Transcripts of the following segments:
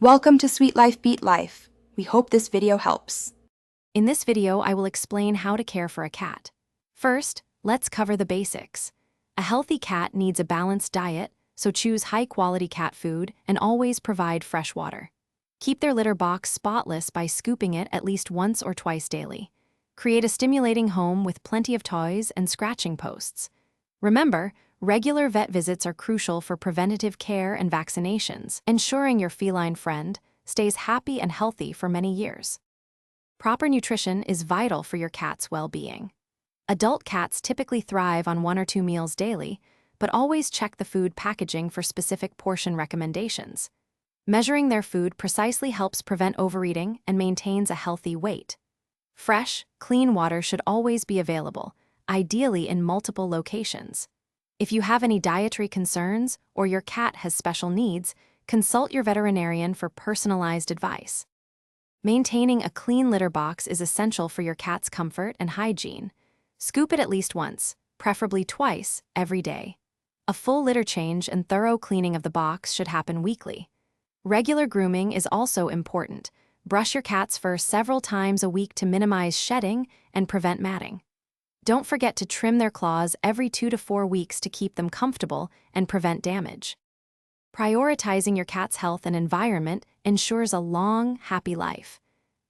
Welcome to Sweet Life Beat Life. We hope this video helps. In this video, I will explain how to care for a cat. First, let's cover the basics. A healthy cat needs a balanced diet, so choose high-quality cat food and always provide fresh water. Keep their litter box spotless by scooping it at least once or twice daily. Create a stimulating home with plenty of toys and scratching posts. Remember, regular vet visits are crucial for preventative care and vaccinations, ensuring your feline friend stays happy and healthy for many years. Proper nutrition is vital for your cat's well-being. Adult cats typically thrive on 1 or 2 meals daily, but always check the food packaging for specific portion recommendations. Measuring their food precisely helps prevent overeating and maintains a healthy weight. Fresh, clean water should always be available, ideally in multiple locations. If you have any dietary concerns or your cat has special needs, consult your veterinarian for personalized advice. Maintaining a clean litter box is essential for your cat's comfort and hygiene. Scoop it at least once, preferably twice, every day. A full litter change and thorough cleaning of the box should happen weekly. Regular grooming is also important. Brush your cat's fur several times a week to minimize shedding and prevent matting. Don't forget to trim their claws every 2 to 4 weeks to keep them comfortable and prevent damage. Prioritizing your cat's health and environment ensures a long, happy life.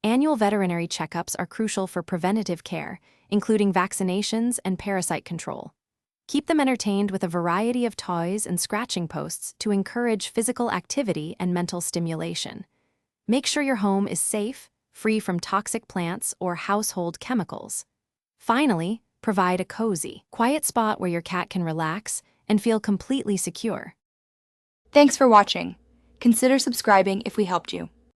Annual veterinary checkups are crucial for preventative care, including vaccinations and parasite control. Keep them entertained with a variety of toys and scratching posts to encourage physical activity and mental stimulation. Make sure your home is safe, free from toxic plants or household chemicals. Finally, provide a cozy, quiet spot where your cat can relax and feel completely secure. Thanks for watching. Consider subscribing if we helped you.